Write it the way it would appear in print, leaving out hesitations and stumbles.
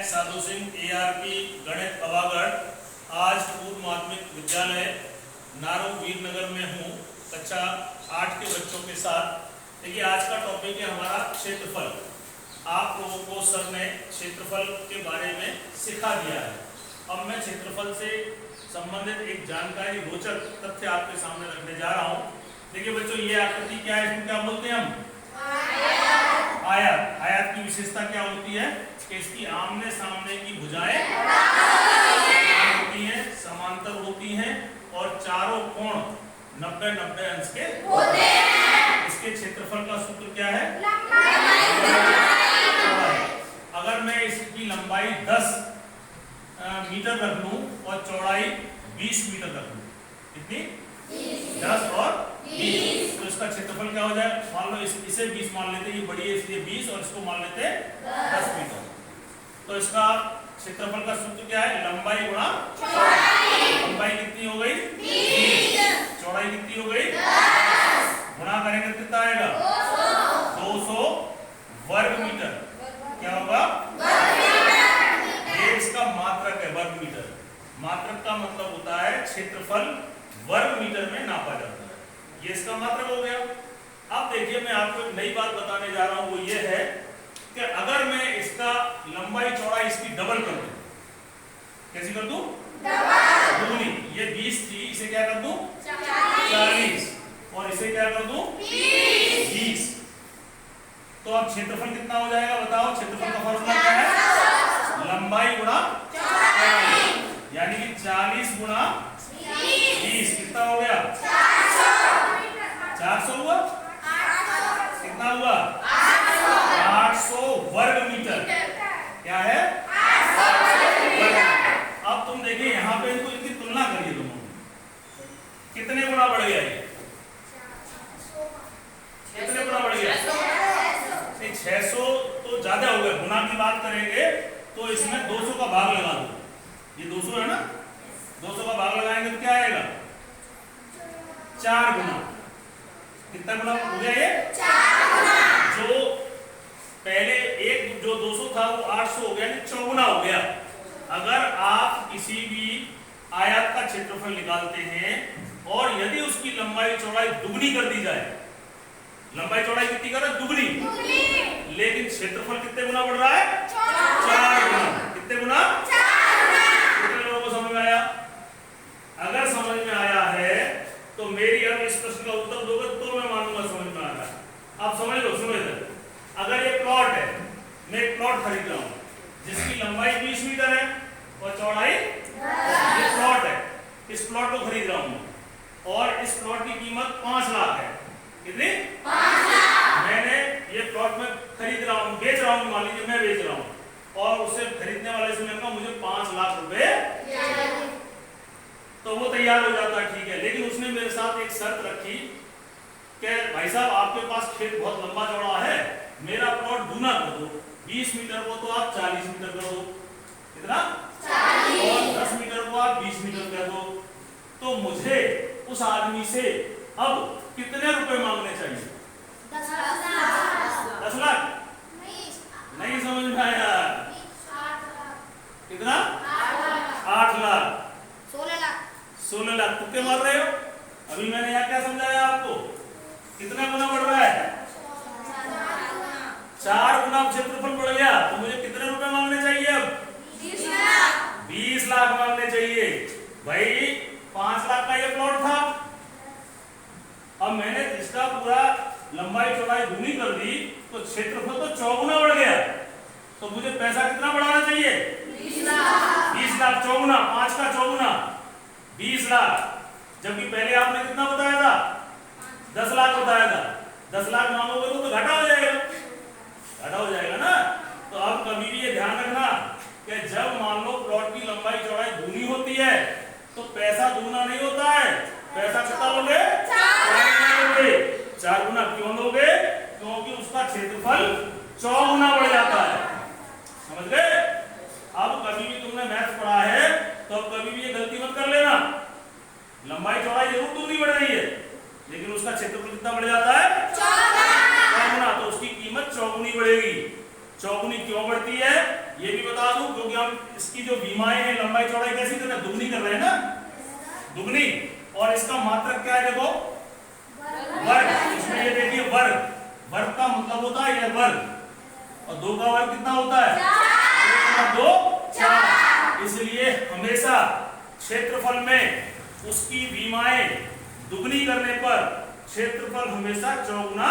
Sadhu Singh ARP गणित अवागढ़ आज पूर्व माध्यमिक विद्यालय नारो वीरनगर में हूँ कक्षा 8 के बच्चों के साथ। देखिए आज का टॉपिक है हमारा क्षेत्रफल। आप लोगों को सर ने क्षेत्रफल के बारे में सिखा दिया है। अब मैं क्षेत्रफल से संबंधित एक जानकारी रोचक तथ्य आपके सामने रखने जा रहा हूँ। देखिए बच्चों, ये आकृति क्या है, इसमें क्या बोलते हैं हम? आयत। आयत की विशेषता क्या होती है कि इसकी आमने सामने की भुजाएं होती हैं, समांतर होती हैं और चारों कोण 90-90 अंश के होते हैं। इसके क्षेत्रफल का सूत्र क्या है? अगर मैं इसकी लंबाई 10 मीटर रख लूं और चौड़ाई 20 मीटर रख लूं, कितनी? 10 और 20, तो इसका क्षेत्रफल क्या हो जाए? मान लो इसे 20 मान लेते, ये बड़ी है इसलिए 20 और इसको मान लेते 10 मीटर। तो इसका क्षेत्रफल का सूत्र क्या है? लंबाई गुणा चौड़ाई। लंबाई कितनी हो गई? 20। चौड़ाई कितनी हो गई? 10। गुणा करेंगे कितना आएगा? 200 वर्ग मीटर। क्या होगा? ये इसका मात्रक है, वर्ग मीटर। मात्रक का मतलब होता है क्षेत्रफल वर्ग मीटर में नापा जाता है। ये इसका मात्रक हो गया। अब देखिए मैं आपको एक नई बात बताने जा रहा हूं, वो ये है कि अगर मैं इसका लंबाई चौड़ाई इसकी डबल कर दूं, कैसी कर दूं? दुगनी। ये 20 थी, इसे क्या कर दूं? 40। और इसे क्या कर दूं? 20। तो अब क्षेत्रफल कितना हो जाएगा बताओ? क्षेत्रफल का फॉर्मूला क्या है? लंबाई गुणा चौड़ाई, यानी कि 40 गुणा 20 कितना हो गया? 400 हुआ? कितना हुआ? 800 वर्ग मीटर। क्या है? अब तुम देखिए यहाँ पे इनको इनकी तुलना करिए दोनों, कितने गुना बढ़ गया ये? कितने गुना बढ़ गया? 600 तो ज्यादा हो गया। गुना की बात करेंगे तो इसमें 200 का भाग लगा दो। ये 200 है ना, 200 का भाग लगाएंगे तो क्या आएगा? 4 गुना। कितना गुना हो गया ये? 4 गुना। जो पहले एक जो 200 था वो 800 हो गया, 4 गुना हो गया। अगर आप किसी भी आयत का क्षेत्रफल निकालते हैं और यदि उसकी लंबाई चौड़ाई दुगनी कर दी जाए, लंबाई चौड़ाई कितनी कर? दुगनी। लेकिन क्षेत्रफल कितने गुना बढ़ रहा है? 4 गुना। कितने गुना? 4 गुना। कितने लोगों को समझ में आया? अगर समझ में आया है तो मेरी अब इस प्रश्न का उत्तर दोगे तो मैं मानूंगा समझ में आ रहा है। आप समझ लो, सुनो इधर। अगर ये प्लॉट है, मैं एक प्लॉट खरीद रहा हूं जिसकी लंबाई 20 मीटर है और चौड़ाई 10। ये प्लॉट है, इस प्लॉट को खरीद रहा हूं और इस प्लॉट की कीमत 5 लाख है। कितनी? 5 लाख। मैंने ये प्लॉट में खरीद रहा हूं, बेच रहा हूं, मान लीजिए मैं बेच रहा हूं और उसे खरीदने वाले से मैंने कहा मुझे 5 लाख रुपए, तो वो तैयार हो जाता है, ठीक है। लेकिन उसने मेरे साथ एक शर्त रखी कि भाई साहब आपके पास खेत बहुत लंबा चौड़ा है, मेरा प्लॉट दूना कर दो। 20 मीटर को तो आप 40 मीटर कर दो। कितना? 40। और 10 मीटर को आप 20 मीटर कर दो। तो मुझे उस आदमी से अब कितने रुपए मांगने चाहिए? 10 लाख। 10 लाख? नहीं समझ में आया? कितना? 8 लाख। 16 लाख। तुक्के मार रहे हो? अभी मैंने यहाँ क्या समझाया आपको? कितना गुना बढ़ रहा है? 4 गुना क्षेत्रफल बढ़ गया। तो मुझे कितने रुपए मांगने चाहिए अब? 20 लाख मांगने चाहिए। भाई 5 लाख का ये प्लॉट था, अब मैंने इसका पूरा लंबाई चौड़ाई दूनी कर दी तो क्षेत्रफल तो 4 गुना बढ़ गया। तो मुझे पैसा कितना बढ़ाना चाहिए? 20 लाख। 20 लाख 4 गुना, 5 का 4 गुना 20 लाख। जबकि पहले आपने कितना बताया था? 10 लाख बताया था। 10 लाख मांगोगे तो घाटा हो जाएगा, घाटा हो जाएगा ना। तो अब कभी भी ये ध्यान रखना कि जब मान लो प्लॉट की लंबाई चौड़ाई दूनी होती है तो पैसा दूना नहीं होता है। पैसा कितना लोगे? 4 गुना। क्यों लोगे? क्योंकि उसका क्षेत्रफल 4 गुना बढ़ जाता है। समझ गए? अब कभी भी तुमने मैथ्स पढ़ा है तो अब कभी भी ये गलती मत कर लेना। लंबाई चौड़ाई जरूर दूनी बढ़ रही है लेकिन उसका क्षेत्रफल कितना बढ़ जाता है? 4 गुना। तो उसकी कीमत 4 गुनी बढ़ेगी। चौगुनी क्यों बढ़ती है ये भी बता दूं, हम इसकी जो विमाएं हैं लंबाई चौड़ाई कैसी कर रहे हैं, दुगनी कर रहे हैं ना, दुगनी। और इसका मात्रक क्या है देखो, वर्ग। इसमें ये देखिए वर्ग, वर्ग का मतलब होता है ये वर्ग, और 2 का वर्ग कितना होता है, 2 4। इसलिए हमेशा क्षेत्रफल में उसकी विमाएं दुगनी करने पर क्षेत्रफल हमेशा चौगुना